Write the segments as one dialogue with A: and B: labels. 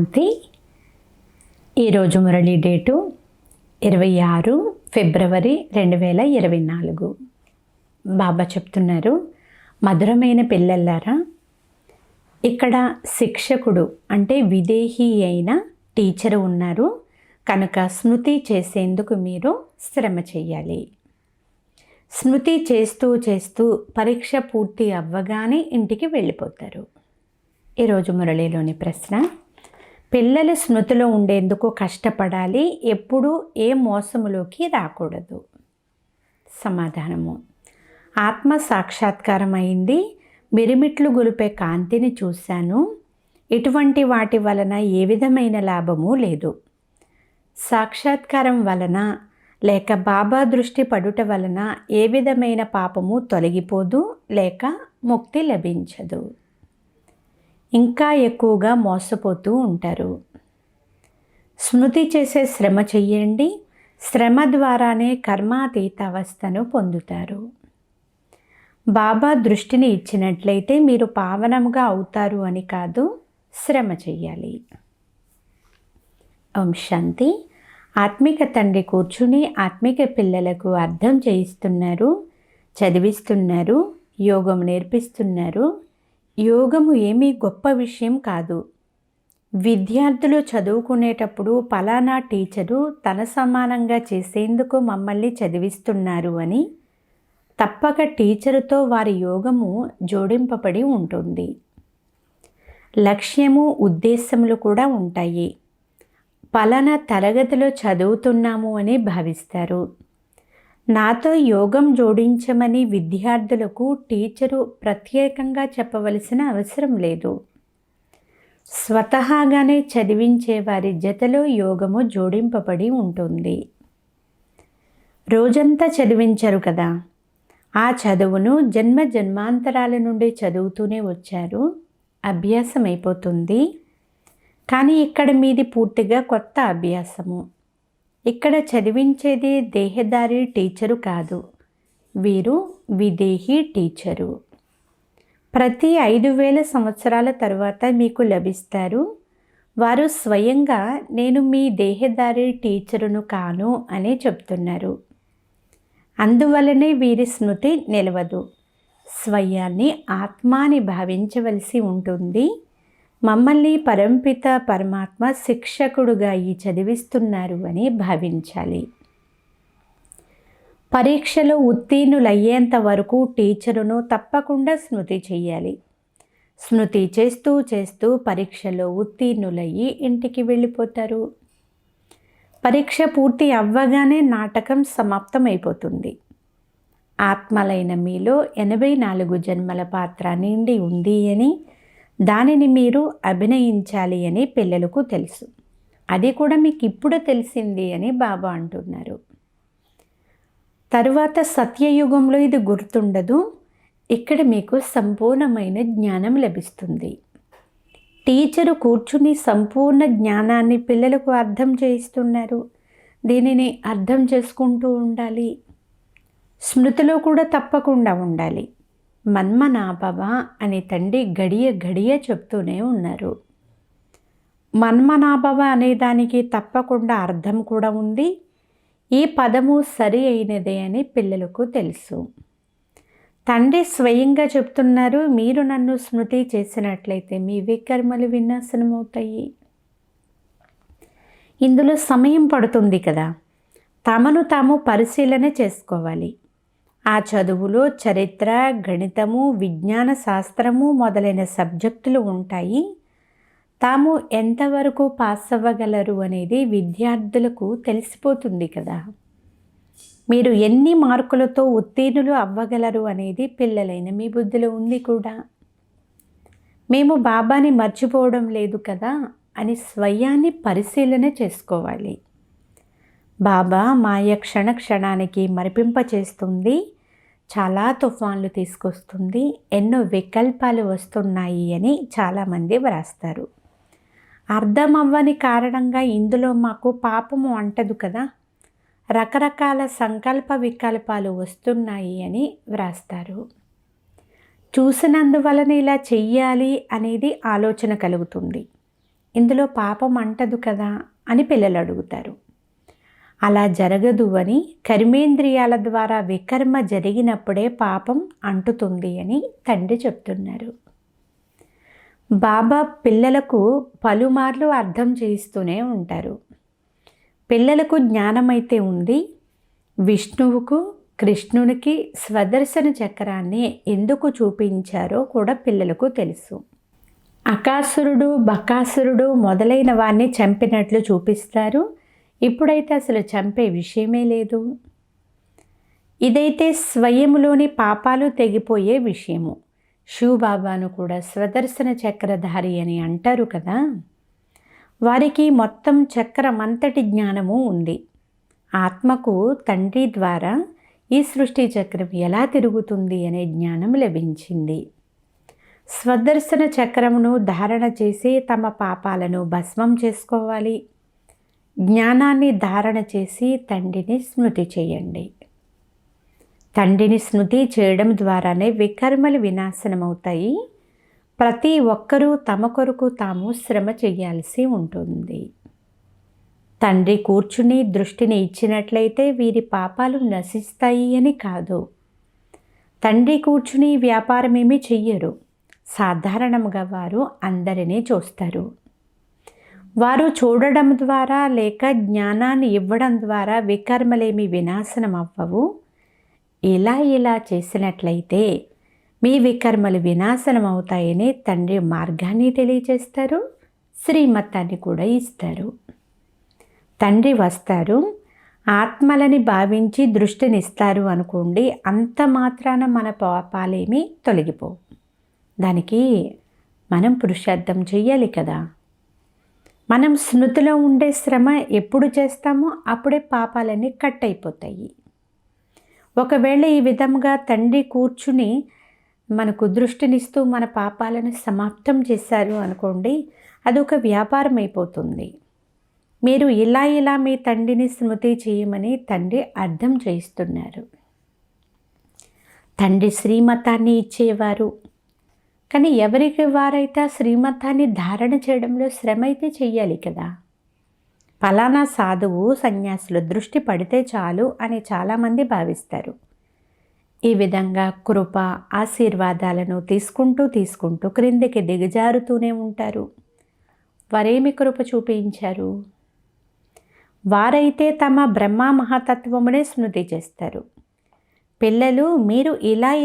A: శాంతి. ఈరోజు మురళీ డేటు 26 ఫిబ్రవరి 2024. బాబా చెప్తున్నారు, మధురమైన పిల్లలారా, ఇక్కడ శిక్షకుడు అంటే విదేహీ అయిన టీచరు ఉన్నారు కనుక స్మృతి చేసేందుకు మీరు శ్రమ చేయాలి. స్మృతి చేస్తూ చేస్తూ పరీక్ష పూర్తి అవ్వగానే ఇంటికి వెళ్ళిపోతారు. ఈరోజు మురళీలోని ప్రశ్న, పిల్లలు స్మృతిలో ఉండేందుకు కష్టపడాలి, ఎప్పుడూ ఏ మోసములోకి రాకూడదు. సమాధానము, ఆత్మ సాక్షాత్కారం అయింది, మిరిమిట్లు గొలిపే కాంతిని చూశాను, ఇటువంటి వాటి వలన ఏ విధమైన లాభము లేదు. సాక్షాత్కారం వలన లేక బాబా దృష్టి పడుట వలన ఏ విధమైన పాపము తొలగిపోదు లేక ముక్తి లభించదు. ఇంకా ఎక్కువగా మోసపోతూ ఉంటారు. స్మృతి చేసే శ్రమ చెయ్యండి, శ్రమ ద్వారానే కర్మాతీత అవస్థను పొందుతారు. బాబా దృష్టిని ఇచ్చినట్లయితే మీరు పావనముగా అవుతారు అని కాదు, శ్రమ చెయ్యాలి. ఓం శాంతి. ఆత్మిక తండ్రి కూర్చుని ఆత్మిక పిల్లలకు అర్థం చేయిస్తున్నారు, చదివిస్తున్నారు, యోగం నేర్పిస్తున్నారు. యోగము ఏమీ గొప్ప విషయం కాదు. విద్యార్థులు చదువుకునేటప్పుడు పలానా టీచరు తన సమానంగా చేసేందుకు మమ్మల్ని చదివిస్తున్నారు అని తప్పక టీచరుతో వారి యోగము జోడింపబడి ఉంటుంది. లక్ష్యము, ఉద్దేశములు కూడా ఉంటాయి. పలానా తరగతిలో చదువుతున్నాము అని భావిస్తారు. నాతో యోగం జోడించమని విద్యార్థులకు టీచరు ప్రత్యేకంగా చెప్పవలసిన అవసరం లేదు. స్వతహాగానే చదివించే వారి జతలో యోగము జోడింపబడి ఉంటుంది. రోజంతా చదివించరు కదా, ఆ చదువును జన్మ జన్మాంతరాల నుండి చదువుతూనే వచ్చారు, అభ్యాసం అయిపోతుంది. కానీ ఇక్కడ మీది పూర్తిగా కొత్త అభ్యాసము. ఇక్కడ చదివించేది దేహదారి టీచరు కాదు, వీరు విదేహీ టీచరు. ప్రతి 5000 సంవత్సరాల తర్వాత మీకు లభిస్తారు. వారు స్వయంగా నేను మీ దేహదారి టీచరును కాను అని చెప్తున్నారు. అందువలనే వీరి స్మృతి నిలవదు. స్వయాన్ని ఆత్మాని భావించవలసి ఉంటుంది. మమ్మల్ని పరంపిత పరమాత్మ శిక్షకుడుగా చదివిస్తున్నారు అని భావించాలి. పరీక్షలో ఉత్తీర్ణులయ్యేంత వరకు టీచరును తప్పకుండా స్మృతి చేయాలి. స్మృతి చేస్తూ చేస్తూ పరీక్షలో ఉత్తీర్ణులయ్యి ఇంటికి వెళ్ళిపోతారు. పరీక్ష పూర్తి అవ్వగానే నాటకం సమాప్తమైపోతుంది. ఆత్మలైన మీలో 84 జన్మల పాత్ర నిండి ఉంది అని, దానిని మీరు అభినయించాలి అని పిల్లలకు తెలుసు. అది కూడా మీకు ఇప్పుడు తెలిసింది అని బాబా అంటున్నారు. తరువాత సత్యయుగంలో ఇది గుర్తుండదు. ఇక్కడ మీకు సంపూర్ణమైన జ్ఞానం లభిస్తుంది. టీచరు కూర్చుని సంపూర్ణ జ్ఞానాన్ని పిల్లలకు అర్థం చేయిస్తున్నారు. దీనిని అర్థం చేసుకుంటూ ఉండాలి. స్మృతిలో కూడా తప్పకుండా ఉండాలి. మన్మనాభవ అని తండ్రి గడియ గడియ చెప్తూనే ఉన్నారు. మన్మనాభవ అనేదానికి తప్పకుండా అర్థం కూడా ఉంది. ఈ పదము సరి అయినదే అని పిల్లలకు తెలుసు. తండ్రి స్వయంగా చెప్తున్నారు, మీరు నన్ను స్మృతి చేసినట్లయితే మీ వికర్మలు వినాశనమవుతాయి. ఇందులో సమయం పడుతుంది కదా, తమను తాము పరిశీలన చేసుకోవాలి. ఆ చదువులో చరిత్ర, గణితము, విజ్ఞాన శాస్త్రము మొదలైన సబ్జెక్టులు ఉంటాయి. తాము ఎంతవరకు పాస్ అవ్వగలరు అనేది విద్యార్థులకు తెలిసిపోతుంది కదా. మీరు ఎన్ని మార్కులతో ఉత్తీర్ణులు అవ్వగలరు అనేది పిల్లలైన మీ బుద్ధిలో ఉంది కూడా. మేము బాబాని మర్చిపోవడం లేదు కదా అని స్వయాన్ని పరిశీలన చేసుకోవాలి. బాబా మాయ క్షణ క్షణానికి మరిపింపచేస్తుంది, చాలా తుఫాన్లు తీసుకొస్తుంది, ఎన్నో వికల్పాలు వస్తున్నాయి అని చాలామంది వ్రాస్తారు. అర్థం అవ్వని కారణంగా ఇందులో మాకు పాపము అంటదు కదా, రకరకాల సంకల్ప వికల్పాలు వస్తున్నాయి అని వ్రాస్తారు. చూసినందువలన ఇలా చెయ్యాలి అనేది ఆలోచన కలుగుతుంది. ఇందులో పాపం అంటదు కదా అని పిల్లలు అడుగుతారు. అలా జరగదు అని, కర్మేంద్రియాల ద్వారా వికర్మ జరిగినప్పుడే పాపం అంటుతుంది అని తండ్రి చెప్తున్నారు. బాబా పిల్లలకు పలుమార్లు అర్థం చేయిస్తూనే ఉంటారు. పిల్లలకు జ్ఞానమైతే ఉంది, విష్ణువుకు కృష్ణునికి స్వదర్శన చక్రాన్ని ఎందుకు చూపించారో కూడా పిల్లలకు తెలుసు. అకాసురుడు, బకాసురుడు మొదలైన వారిని చంపినట్లు చూపిస్తారు. ఇప్పుడైతే అసలు చంపే విషయమే లేదు. ఇదైతే స్వయంలోని పాపాలు తెగిపోయే విషయము. శివబాబాను కూడా స్వదర్శన చక్రధారి అని అంటారు కదా. వారికి మొత్తం చక్రం అంతటి జ్ఞానము ఉంది. ఆత్మకు తండ్రి ద్వారా ఈ సృష్టి చక్రం ఎలా తిరుగుతుంది అనే జ్ఞానం లభించింది. స్వదర్శన చక్రమును ధారణ చేసి తమ పాపాలను భస్మం చేసుకోవాలి. జ్ఞానాన్ని ధారణ చేసి తండ్రిని స్మృతి చేయండి. తండ్రిని స్మృతి చేయడం ద్వారానే వికర్మలు వినాశనమవుతాయి. ప్రతి ఒక్కరూ తమ కొరకు తాము శ్రమ చేయాల్సి ఉంటుంది. తండ్రి కూర్చుని దృష్టిని ఇచ్చినట్లయితే వీరి పాపాలు నశిస్తాయి అని కాదు. తండ్రి కూర్చుని వ్యాపారమేమీ చెయ్యరు. సాధారణంగా వారు అందరినీ చూస్తారు. వారు చూడడం ద్వారా లేక జ్ఞానాన్ని ఇవ్వడం ద్వారా వికర్మలేమి వినాశనం అవ్వవు. ఇలా చేసినట్లయితే మీ వికర్మలు వినాశనం అవుతాయని తండ్రి మార్గాన్ని తెలియజేస్తారు, శ్రీమతాన్ని కూడా ఇస్తారు. తండ్రి వస్తారు, ఆత్మలని భావించి దృష్టినిస్తారు అనుకోండి, అంత మాత్రాన మన పాపాలేమీ తొలగిపోవు. దానికి మనం పురుషార్థం చెయ్యాలి కదా. మనం స్మృతిలో ఉండే శ్రమ ఎప్పుడు చేస్తామో అప్పుడే పాపాలన్నీ కట్ అయిపోతాయి. ఒకవేళ ఈ విధంగా తండ్రి కూర్చుని మనకు దృష్టినిస్తూ మన పాపాలను సమాప్తం చేశారు అనుకోండి, అదొక వ్యాపారం అయిపోతుంది. మీరు ఇలా మీ తండ్రిని స్మృతి చేయమని తండ్రి అర్థం చేయిస్తున్నారు. తండ్రి శ్రీమతాన్ని ఇచ్చేవారు. కానీ ఎవరికి వారైతే శ్రీమతాన్ని ధారణ చేయడంలో శ్రమ అయితే చెయ్యాలి కదా. ఫలానా సాధువు సన్యాసుల దృష్టి పడితే చాలు అని చాలామంది భావిస్తారు. ఈ విధంగా కృప ఆశీర్వాదాలను తీసుకుంటూ క్రిందికి దిగజారుతూనే ఉంటారు. వారేమి కృప చూపించారు? వారైతే తమ బ్రహ్మ మహాతత్వమునే స్మృతి చేస్తారు. పిల్లలు మీరు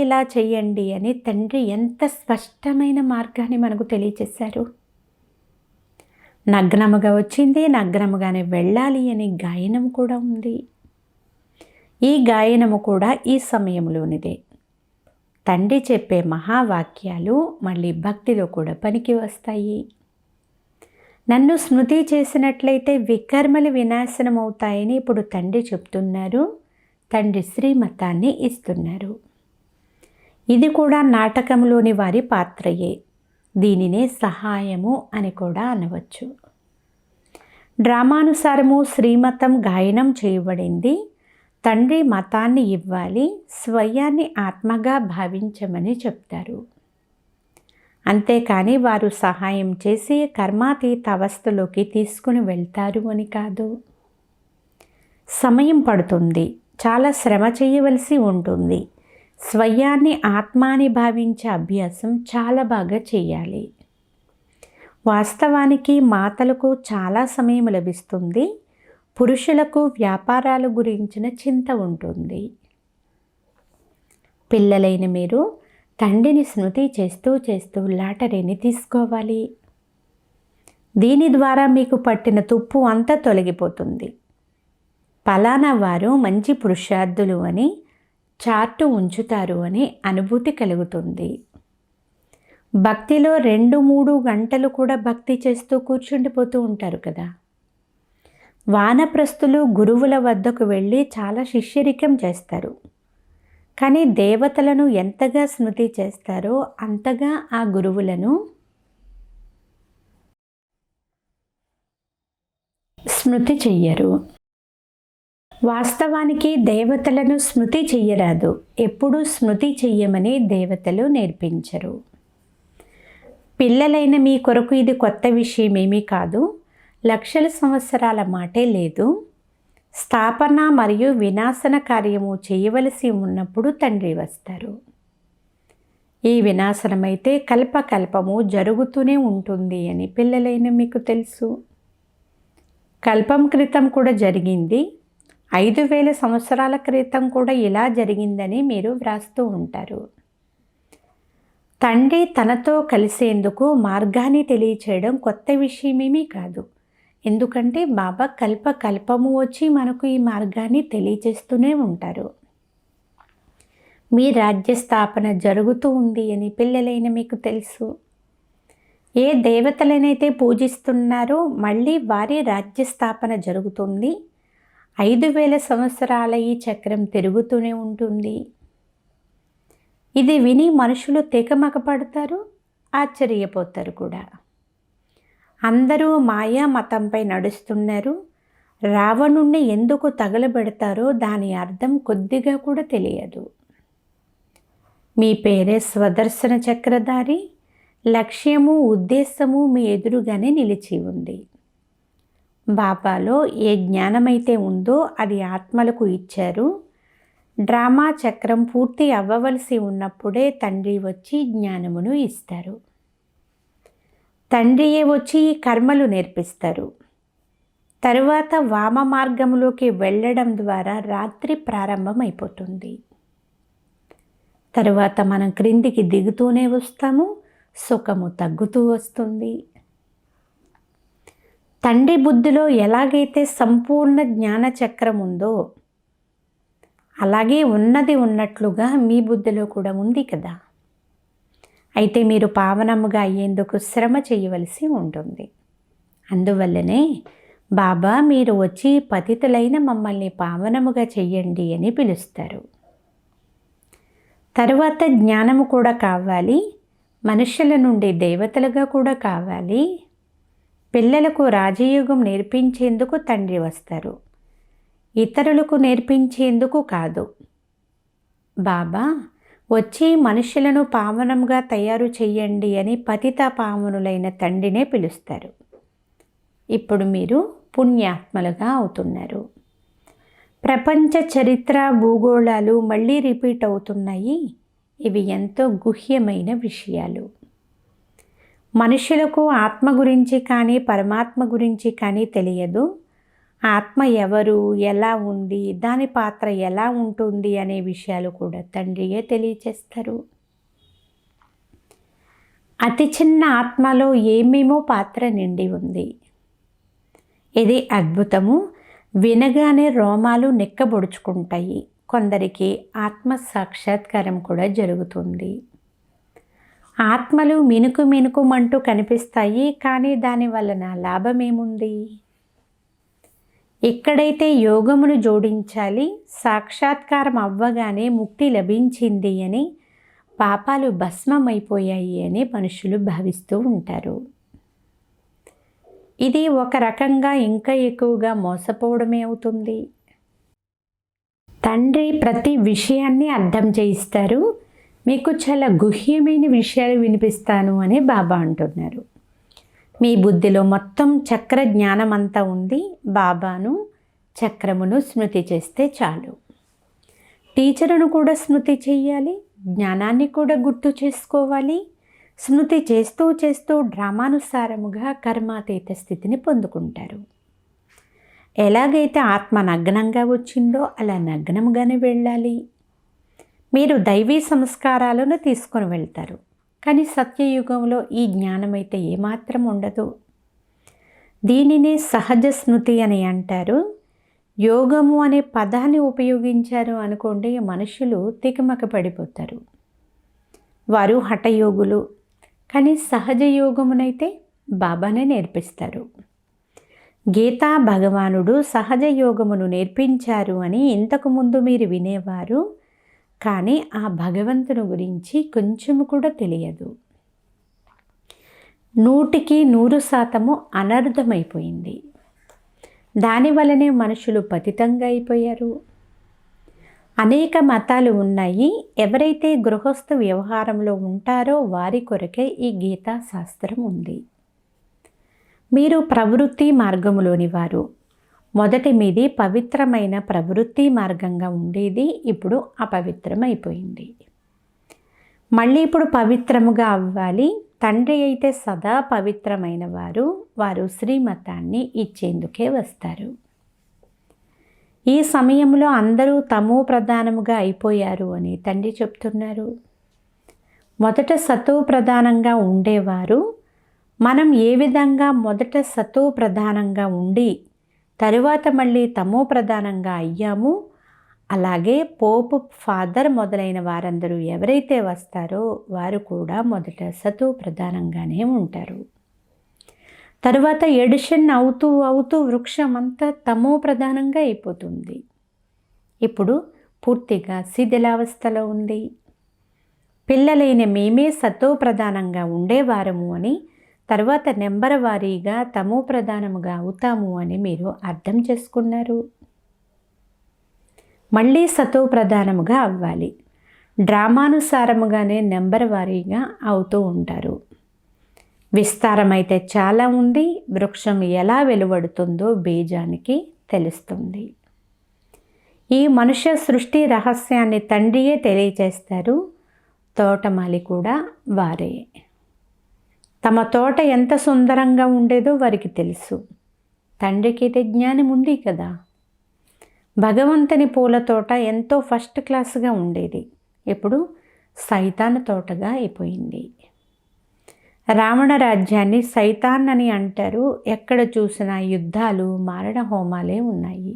A: ఇలా చెయ్యండి అని తండ్రి ఎంత స్పష్టమైన మార్గాన్ని మనకు తెలియచేశారు. నగ్నముగా వచ్చింది, నగ్నముగానే వెళ్ళాలి అని గాయనం కూడా ఉంది. ఈ గాయనము కూడా ఈ సమయంలోనిదే. తండ్రి చెప్పే మహావాక్యాలు మళ్ళీ భక్తిలో కూడా పనికి వస్తాయి. నన్ను స్మృతి చేసినట్లయితే వికర్మలు వినాశనం అవుతాయని ఇప్పుడు తండ్రి చెప్తున్నారు. తండ్రి శ్రీమతాన్ని ఇస్తున్నారు. ఇది కూడా నాటకంలోని వారి పాత్రయే. దీనినే సహాయము అని కూడా అనవచ్చు. డ్రామానుసారము శ్రీమతం గాయనం చేయబడింది. తండ్రి మతాన్ని ఇవ్వాలి, స్వయాన్ని ఆత్మగా భావించమని చెప్తారు. అంతేకాని వారు సహాయం చేసి కర్మాతీత అవస్థలోకి తీసుకుని వెళ్తారు అని కాదు. సమయం పడుతుంది, చాలా శ్రమ చేయవలసి ఉంటుంది. స్వయాన్ని ఆత్మాని భావించే అభ్యాసం చాలా బాగా చేయాలి. వాస్తవానికి మాతలకు చాలా సమయం లభిస్తుంది. పురుషులకు వ్యాపారాల గురించిన చింత ఉంటుంది. పిల్లలైన మీరు తండ్రిని స్మృతి చేస్తూ లాటరీని తీసుకోవాలి. దీని ద్వారా మీకు పట్టిన తుప్పు అంతా తొలగిపోతుంది. ఫలానా వారు మంచి పురుషార్థులు అని చార్టు ఉంచుతారు అని అనుభూతి కలుగుతుంది. భక్తిలో 2-3 గంటలు కూడా భక్తి చేస్తూ కూర్చుండిపోతూ ఉంటారు కదా. వానప్రస్థులు గురువుల వద్దకు వెళ్ళి చాలా శిష్యరికం చేస్తారు. కానీ దేవతలను ఎంతగా స్మృతి చేస్తారో అంతగా ఆ గురువులను స్మృతి చెయ్యరు. వాస్తవానికి దేవతలను స్మృతి చెయ్యరాదు. ఎప్పుడూ స్మృతి చెయ్యమని దేవతలు నేర్పించరు. పిల్లలైన మీ కొరకు ఇది కొత్త విషయమేమీ కాదు. లక్షల సంవత్సరాల మాటే లేదు. స్థాపన మరియు వినాశన కార్యము చేయవలసి ఉన్నప్పుడు తండ్రి వస్తారు. ఈ వినాశనమైతే కల్పకల్పము జరుగుతూనే ఉంటుంది అని పిల్లలైన మీకు తెలుసు. కల్పం క్రితం కూడా జరిగింది, 5000 సంవత్సరాల క్రితం కూడా ఇలా జరిగిందని మీరు వ్రాస్తూ ఉంటారు. తండ్రి తనతో కలిసేందుకు మార్గాన్ని తెలియచేయడం కొత్త విషయమేమీ కాదు. ఎందుకంటే బాబా కల్పము వచ్చి మనకు ఈ మార్గాన్ని తెలియచేస్తూనే ఉంటారు. మీ రాజ్య స్థాపన జరుగుతూ ఉంది అని పిల్లలైన మీకు తెలుసు. ఏ దేవతలనైతే పూజిస్తున్నారో మళ్ళీ వారి రాజ్య స్థాపన జరుగుతుంది. 5000 సంవత్సరాల ఈ చక్రం తిరుగుతూనే ఉంటుంది. ఇది విని మనుషులు తెకమక పడతారు, ఆశ్చర్యపోతారు కూడా. అందరూ మాయా మతంపై నడుస్తున్నారు. రావణుణ్ణి ఎందుకు తగలబెడతారో దాని అర్థం కొద్దిగా కూడా తెలియదు. మీ పేరే స్వదర్శన చక్రధారి. లక్ష్యము ఉద్దేశము మీ ఎదురుగానే నిలిచి ఉంది. బాబాలో ఏ జ్ఞానమైతే ఉందో అది ఆత్మలకు ఇచ్చారు. డ్రామా చక్రం పూర్తి అవ్వవలసి ఉన్నప్పుడే తండ్రి వచ్చి జ్ఞానమును ఇస్తారు. తండ్రియే వచ్చి ఈ కర్మలు నేర్పిస్తారు. తరువాత వామ మార్గంలోకి వెళ్ళడం ద్వారా రాత్రి ప్రారంభమైపోతుంది. తరువాత మనం క్రిందికి దిగుతూనే వస్తాము, సుఖము తగ్గుతూ వస్తుంది. తండ్రి బుద్ధిలో ఎలాగైతే సంపూర్ణ జ్ఞాన చక్రం ఉందో అలాగే ఉన్నది ఉన్నట్లుగా మీ బుద్ధిలో కూడా ఉంది కదా. అయితే మీరు పావనముగా అయ్యేందుకు శ్రమ చేయవలసి ఉంటుంది. అందువల్లనే బాబా మీరు వచ్చి పతితులైన మమ్మల్ని పావనముగా చెయ్యండి అని పిలుస్తారు. తరువాత జ్ఞానము కూడా కావాలి. మనుష్యుల నుండి దేవతలుగా కూడా కావాలి. పిల్లలకు రాజయోగం నేర్పించేందుకు తండ్రి వస్తారు, ఇతరులకు నేర్పించేందుకు కాదు. బాబా వచ్చి మనుషులను పావనంగా తయారు చెయ్యండి అని పతిత పావనులైన తండ్రినే పిలుస్తారు. ఇప్పుడు మీరు పుణ్యాత్మలుగా అవుతున్నారు. ప్రపంచ చరిత్ర భూగోళాలు మళ్ళీ రిపీట్ అవుతున్నాయి. ఇవి ఎంతో గుహ్యమైన విషయాలు. మనుషులకు ఆత్మ గురించి కానీ పరమాత్మ గురించి కానీ తెలియదు. ఆత్మ ఎవరు, ఎలా ఉంది, దాని పాత్ర ఎలా ఉంటుంది అనే విషయాలు కూడా తండ్రియే తెలియచేస్తారు. అతి చిన్న ఆత్మలో ఏమేమో పాత్ర నిండి ఉంది. ఇది అద్భుతము. వినగానే రోమాలు నెక్కబొడుచుకుంటాయి. కొందరికి ఆత్మ సాక్షాత్కారం కూడా జరుగుతుంది. ఆత్మలు మినుకు మినుకుమంటూ కనిపిస్తాయి, కానీ దాని వలన లాభమేముంది? ఎక్కడైతే యోగమును జోడించాలి, సాక్షాత్కారం అవ్వగానే ముక్తి లభించింది అని, పాపాలు భస్మమైపోయాయి అని మనుషులు భావిస్తూ ఉంటారు. ఇది ఒక రకంగా ఇంకా ఎక్కువగా మోసపోవడమే అవుతుంది. తండ్రి ప్రతి విషయాన్ని అర్థం చేయిస్తారు. మీకు చాలా గుహ్యమైన విషయాలు వినిపిస్తాను అని బాబా అంటున్నారు. మీ బుద్ధిలో మొత్తం చక్ర జ్ఞానం అంతా ఉంది. బాబాను చక్రమును స్మృతి చేస్తే చాలు. టీచరును కూడా స్మృతి చేయాలి, జ్ఞానాన్ని కూడా గుర్తు చేసుకోవాలి. స్మృతి చేస్తూ చేస్తూ డ్రామానుసారముగా కర్మాతీత స్థితిని పొందుకుంటారు. ఎలాగైతే ఆత్మ నగ్నంగా వచ్చిందో అలా నగ్నంగానే వెళ్ళాలి. మీరు దైవీ సంస్కారాలను తీసుకొని వెళ్తారు, కానీ సత్యయుగంలో ఈ జ్ఞానమైతే ఏమాత్రం ఉండదు. దీనినే సహజ స్మృతి అని అంటారు. యోగము అనే పదాన్ని ఉపయోగించారు అనుకోండి, మనుషులు తికమక పడిపోతారు. వారు హఠయోగులు, కానీ సహజ యోగమునైతే బాబానే నేర్పిస్తారు. గీతా భగవానుడు సహజ యోగమును నేర్పించారు అని ఇంతకుముందు మీరు వినేవారు, కానీ ఆ భగవంతుని గురించి కొంచెము కూడా తెలియదు. 100% అనర్థమైపోయింది. దానివల్లనే మనుషులు పతితంగా అయిపోయారు. అనేక మతాలు ఉన్నాయి. ఎవరైతే గృహస్థ వ్యవహారంలో ఉంటారో వారి కొరకే ఈ గీతా శాస్త్రం ఉంది. మీరు ప్రవృత్తి మార్గములోని వారు. మొదటి మీది పవిత్రమైన ప్రవృత్తి మార్గంగా ఉండేది, ఇప్పుడు అపవిత్రమైపోయింది. మళ్ళీ ఇప్పుడు పవిత్రముగా అవ్వాలి. తండ్రి అయితే సదా పవిత్రమైన వారు శ్రీమతాన్ని ఇచ్చేందుకే వస్తారు. ఈ సమయంలో అందరూ తమో ప్రధానముగా అయిపోయారు అని తండ్రి చెప్తున్నారు. మొదట సతో ప్రధానంగా ఉండేవారు. మనం ఏ విధంగా మొదట సతో ప్రధానంగా ఉండి తరువాత మళ్ళీ తమో ప్రధానంగా అయ్యాము, అలాగే పోపు ఫాదర్ మొదలైన వారందరూ ఎవరైతే వస్తారో వారు కూడా మొదట సతో ప్రధానంగానే ఉంటారు. తరువాత ఎడిషన్ అవుతూ వృక్షం అంతా తమో ప్రధానంగా అయిపోతుంది. ఇప్పుడు పూర్తిగా శిథిలావస్థలో ఉంది. పిల్లలైన మేమే సతో ప్రధానంగా ఉండేవారము అని, తర్వాత నెంబర్ వారీగా తమో ప్రధానముగా అవుతాము అని మీరు అర్థం చేసుకున్నారు. మళ్ళీ సతో ప్రధానముగా అవ్వాలి. డ్రామానుసారముగానే నెంబర్ వారీగా అవుతూ ఉంటారు. విస్తారమైతే చాలా ఉంది. వృక్షం ఎలా వెలువడుతుందో బీజానికి తెలుస్తుంది. ఈ మనుష్య సృష్టి రహస్యాన్ని తండ్రియే తెలియచేస్తారు. తోటమాలి కూడా వారే. తమ తోట ఎంత సుందరంగా ఉండేదో వారికి తెలుసు. తండ్రికి ఇది జ్ఞానం ఉంది కదా. భగవంతుని పూల తోట ఎంతో ఫస్ట్ క్లాస్గా ఉండేది, ఇప్పుడు సైతాన్ తోటగా అయిపోయింది. రావణ రాజ్యాన్ని సైతాన్ అని అంటారు. ఎక్కడ చూసినా యుద్ధాలు, మారణ హోమాలే ఉన్నాయి.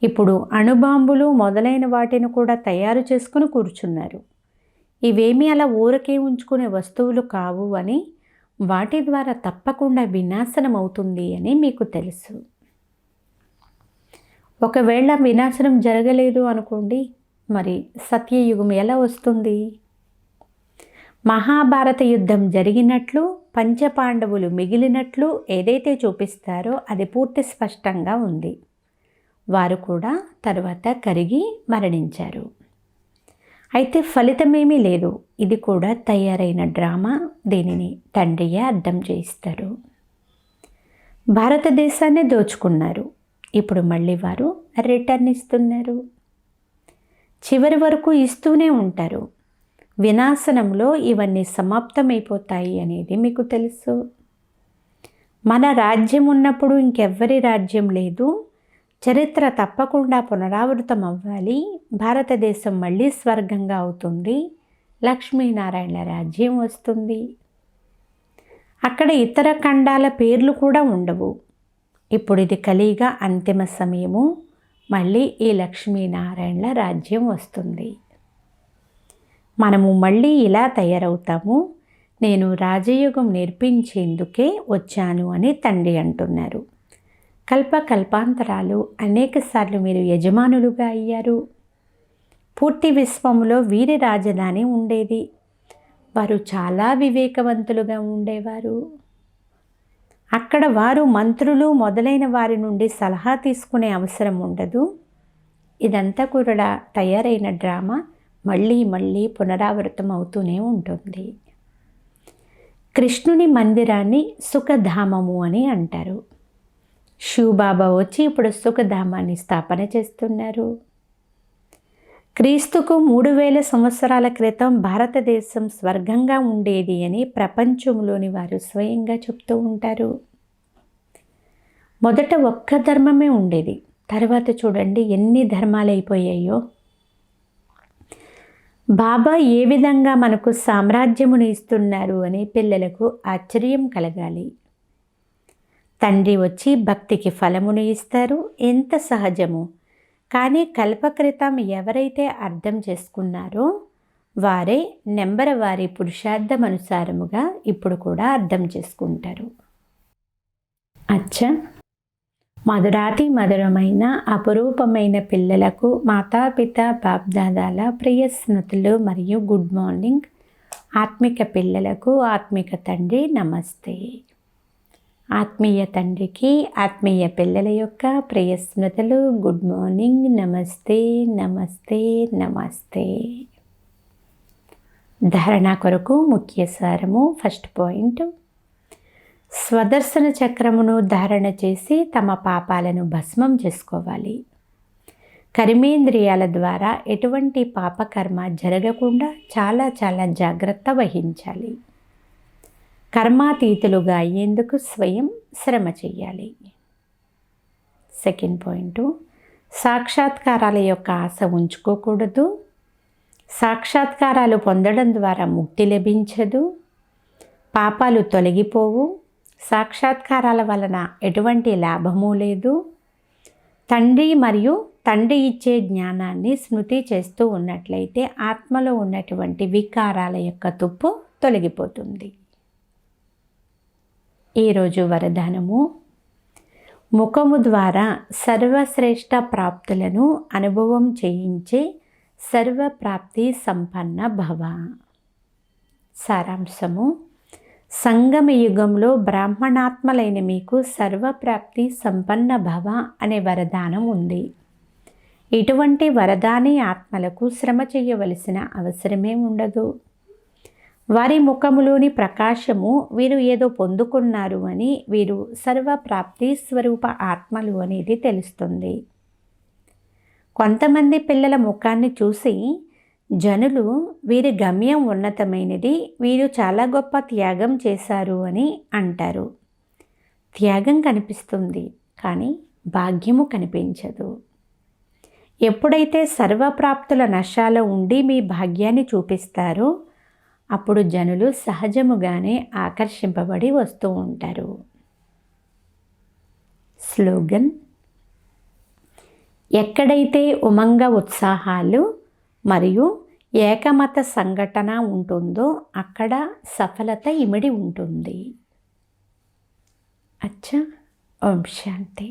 A: ఇప్పుడు అణుబాంబులు మొదలైన వాటిని కూడా తయారు చేసుకుని కూర్చున్నారు. ఇవేమీ అలా ఊరకే ఉంచుకునే వస్తువులు కావు అని, వాటి ద్వారా తప్పకుండా వినాశనం అవుతుంది అని మీకు తెలుసు. ఒకవేళ వినాశనం జరగలేదు అనుకోండి, మరి సత్యయుగం ఎలా వస్తుంది? మహాభారత యుద్ధం జరిగినట్లు, పంచపాండవులు మిగిలినట్లు ఏదైతే చూపిస్తారో అది పూర్తి స్పష్టంగా ఉంది. వారు కూడా తర్వాత కరిగి మరణించారు. అయితే ఫలితమేమీ లేదు. ఇది కూడా తయారైన డ్రామా. దీనిని తండ్రియే అర్థం చేయిస్తారు. భారతదేశాన్ని దోచుకున్నారు. ఇప్పుడు మళ్ళీ వారు రిటర్న్ ఇస్తున్నారు. చివరి వరకు ఇస్తూనే ఉంటారు. వినాశనంలో ఇవన్నీ సమాప్తమైపోతాయి అనేది మీకు తెలుసు. మన రాజ్యం ఉన్నప్పుడు ఇంకెవ్వరి రాజ్యం లేదు. చరిత్ర తప్పకుండా పునరావృతం అవ్వాలి. భారతదేశం మళ్ళీ స్వర్గంగా అవుతుంది. లక్ష్మీనారాయణ రాజ్యం వస్తుంది. అక్కడ ఇతర ఖండాల పేర్లు కూడా ఉండవు. ఇప్పుడు ఇది కలియుగ అంతిమ సమయము. మళ్ళీ ఈ లక్ష్మీనారాయణల రాజ్యం వస్తుంది. మనము మళ్ళీ ఇలా తయారవుతాము. నేను రాజయోగం నేర్పించేందుకే వచ్చాను అని తండ్రి అంటున్నారు. కల్పాంతరాలు అనేకసార్లు మీరు యజమానులుగా అయ్యారు. పూర్తి విశ్వంలో వీరి రాజధాని ఉండేది. వారు చాలా వివేకవంతులుగా ఉండేవారు. అక్కడ వారు మంత్రులు మొదలైన వారి నుండి సలహా తీసుకునే అవసరం ఉండదు. ఇదంతా కూడా తయారైన డ్రామా మళ్ళీ పునరావృతం అవుతూనే ఉంటుంది. కృష్ణుని మందిరాన్ని సుఖధామము అని అంటారు. శివబాబా వచ్చి ఇప్పుడు సుఖధామాన్ని స్థాపన చేస్తున్నారు. క్రీస్తుకు 3000 సంవత్సరాల క్రితం భారతదేశం స్వర్గంగా ఉండేది అని ప్రపంచంలోని వారు స్వయంగా చెప్తూ ఉంటారు. మొదట ఒక్క ధర్మమే ఉండేది. తర్వాత చూడండి ఎన్ని ధర్మాలు అయిపోయాయో. బాబా ఏ విధంగా మనకు సామ్రాజ్యమును ఇస్తున్నారు అని పిల్లలకు ఆశ్చర్యం కలగాలి. తండ్రి వచ్చి భక్తికి ఫలమును ఇస్తారు. ఎంత సహజము. కానీ కల్పక్రితం ఎవరైతే అర్థం చేసుకున్నారో వారే నెంబర్ వారి పురుషార్థం అనుసారముగా ఇప్పుడు కూడా అర్థం చేసుకుంటారు. అచ్చా, మధురాతి మధురమైన అపురూపమైన పిల్లలకు మాతాపిత బాప్దాదాల ప్రియ స్మృతులు మరియు గుడ్ మార్నింగ్. ఆత్మిక పిల్లలకు ఆత్మిక తండ్రి నమస్తే. ఆత్మీయ తండ్రికి ఆత్మీయ పిల్లల యొక్క ప్రియ స్మృతులు. గుడ్ మార్నింగ్, నమస్తే నమస్తే నమస్తే. ధారణ కొరకు ముఖ్య సారము. ఫస్ట్ పాయింట్, స్వదర్శన చక్రమును ధారణ చేసి తమ పాపాలను భస్మం చేసుకోవాలి. కర్మేంద్రియాల ద్వారా ఎటువంటి పాపకర్మ జరగకుండా చాలా చాలా జాగ్రత్త వహించాలి. కర్మాతీతులుగా అయ్యేందుకు స్వయం శ్రమ చెయ్యాలి. సెకండ్ పాయింట్, సాక్షాత్కారాల యొక్క ఆశ ఉంచుకోకూడదు. సాక్షాత్కారాలు పొందడం ద్వారా ముక్తి లభించదు, పాపాలు తొలగిపోవు. సాక్షాత్కారాల వలన ఎటువంటి లాభము లేదు. తండ్రి మరియు తండ్రి ఇచ్చే జ్ఞానాన్ని స్మృతి చేస్తూ ఉన్నట్లయితే ఆత్మలో ఉన్నటువంటి వికారాల యొక్క తుప్పు తొలగిపోతుంది. ఈరోజు వరదానము, ముఖము ద్వారా సర్వశ్రేష్ఠ ప్రాప్తులను అనుభవం చేయించే సర్వప్రాప్తి సంపన్న భవ. సారాంశము, సంగమ యుగంలో బ్రాహ్మణాత్మలైన మీకు సర్వప్రాప్తి సంపన్న భవ అనే వరదానం ఉంది. ఇటువంటి వరదాని ఆత్మలకు శ్రమ చేయవలసిన అవసరమే ఉండదు. వారి ముఖములోని ప్రకాశము వీరు ఏదో పొందుకున్నారు అని, వీరు సర్వప్రాప్తి స్వరూప ఆత్మలు అనేది తెలుస్తుంది. కొంతమంది పిల్లల ముఖాన్ని చూసి జనులు వీరి గమ్యం ఉన్నతమైనది, వీరు చాలా గొప్ప త్యాగం చేశారు అని అంటారు. త్యాగం కనిపిస్తుంది కానీ భాగ్యము కనిపించదు. ఎప్పుడైతే సర్వప్రాప్తుల నశాలో ఉండి మీ భాగ్యాన్ని చూపిస్తారో అప్పుడు జనులు సహజముగానే ఆకర్షింపబడి వస్తూ ఉంటారు. స్లోగన్, ఎక్కడైతే ఉమంగ ఉత్సాహాలు మరియు ఏకమత సంఘటన ఉంటుందో అక్కడ సఫలత ఇమిడి ఉంటుంది. అచ్చా. ఓం శాంతి.